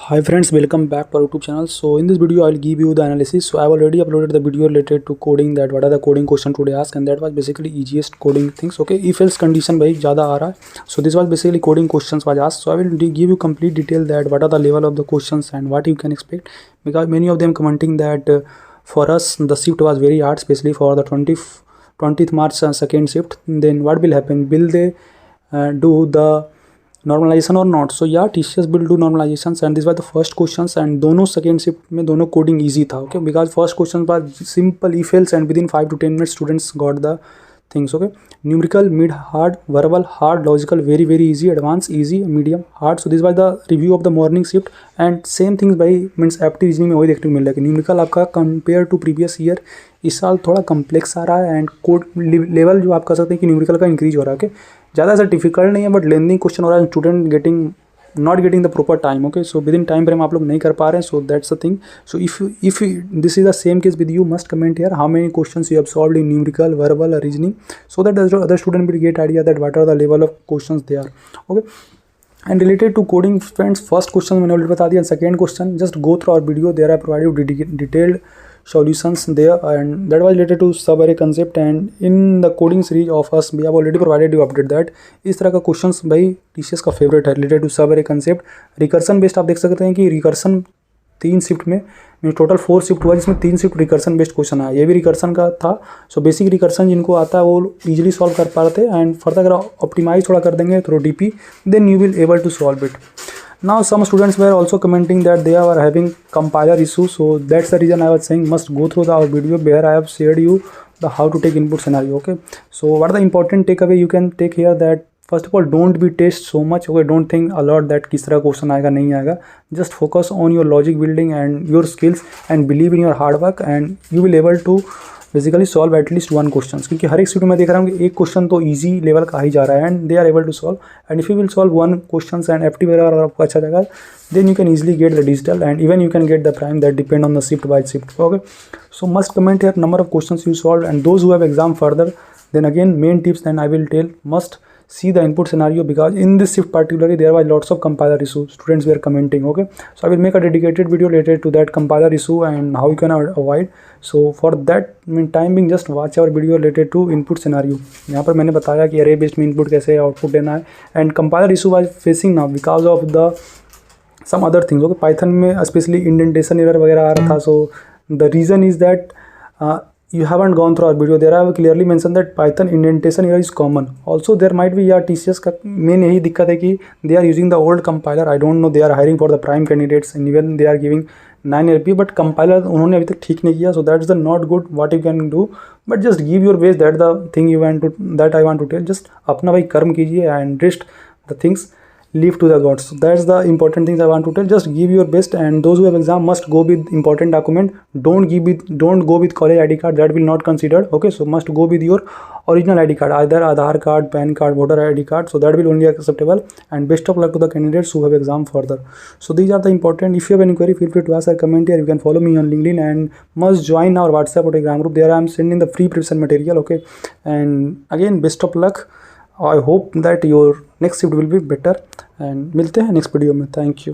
Hi friends, welcome back to our YouTube channel. So in this video I'll give you the analysis. So I've already uploaded the video related to coding, that what are the coding question today asked, and that was basically easiest coding things. Okay, if else condition भाई ज़्यादा आ रहा है. So this was basically coding questions was asked. So I will give you complete detail that what are the level of the questions and what you can expect, because many of them commenting that for us the shift was very hard, especially for the 20th March second shift. Then what will happen? Will they do the normalization और not. So या teachers will do normalization and this was the first questions, and दोनों second shift में दोनों coding easy था. Okay, because first question was simple if else and within 5 to 10 minutes students got the things. Okay, numerical mid hard, verbal hard, logical very very easy, advance easy, medium hard. So this was the review of the morning shift and same things by means apti reasoning में वही देखने को मिल रहा है कि numerical आपका compare to previous year इस साल थोड़ा कम्प्लेक्स आ रहा है, एंड कोड लेवल जो आप कह सकते हैं कि न्यूमेरिकल का इंक्रीज हो रहा है. ओके, ज़्यादा ऐसा डिफिकल्ट नहीं है, बट लेंथिंग क्वेश्चन हो रहा है, student not getting the proper time. Okay, so within time frame आप लोग नहीं कर पा रहे हैं. So that's the thing. So if this is the same case with you, must comment here how many questions you have solved in numerical, verbal, reasoning, so that other student will get idea that what are the level of questions they are. Okay, and related to coding friends, first question मैंने already बता दिया. Second question, just go through our video, there I provide detailed solutions there, and that was related to sub array concept, and in the coding series of us we have already provided you update that. इस तरह का questions भाई teachers का favourite है related to सब अरे concept. Recursion based आप देख सकते हैं कि रिकर्सन 3 शिफ्ट में टोटल 4 शिफ्ट हुआ, जिसमें 3 शिफ्ट रिकर्सन बेस्ड क्वेश्चन आया. ये भी रिकर्सन का था. सो बेसिक रिकर्सन जिनको आता है वो इजीली सॉल्व कर पा रहे थे, एंड फर्दर अगर ऑप्टिमाइज थोड़ा कर देंगे through DP, then you will able to solve it. Now some students were also commenting that they are having compiler issue, so that's the reason I was saying must go through our video where I have shared you the how to take input scenario. Okay, so what are the important takeaway you can take here? That first of all, don't be test so much. Okay, don't think a lot that किस तरह question आएगा नहीं आएगा. Just focus on your logic building and your skills, and believe in your hard work, and you will able to basically solve at least one question, क्योंकि हर एक student में देख रहा हूँ कि एक क्वेश्चन तो इजी लेवल का ही जा रहा है, and they are able to solve. And if you will solve one question and apti वगैरह अगर आपको अच्छा जाएगा, then you can easily get the digital, and even you can get the prime that depend on the shift by shift. Okay, so must comment here number of questions you solve, and those who have exam further, then again main tips then I will tell, must see the input scenario, because in this shift particularly there was lots of compiler issues students were commenting. Okay, so I will make a dedicated video related to that compiler issue and how you can avoid. So for that mean time being, just watch our video related to input scenario. यहाँ पर मैंने बताया कि array based में input कैसे output देना है, and compiler issue was facing now because of the some other things. Okay, Python में especially indentation error वगैरह आ रहा था. So the reason is that you haven't gone through our video. There I have clearly mentioned that Python indentation error is common. Also there might be या TCS का main यही दिक्कत है कि they are using the old compiler. I don't know, they are hiring for the prime candidates and even they are giving 9 LP, but compiler उन्होंने अभी तक ठीक नहीं किया. So that's the not good what you can do, but just give your best. That the thing you want to, that I want to tell. Just अपना भाई कर्म कीजिए, and rest the things leave to the gods. So that's the important things I want to tell. Just give your best, and those who have exam must go with important document. Don't go with college ID card, that will not considered. Okay, so must go with your original ID card, either Aadhaar card, PAN card, voter ID card, so that will only acceptable. And best of luck to the candidates who have exam further. So these are the important. If you have any query, feel free to ask or comment here. You can follow me on LinkedIn, and must join our WhatsApp or Telegram group. There I am sending the free previous material. Okay, and again best of luck. I hope that your next shift will be better, and मिलते हैं next video में. Thank you.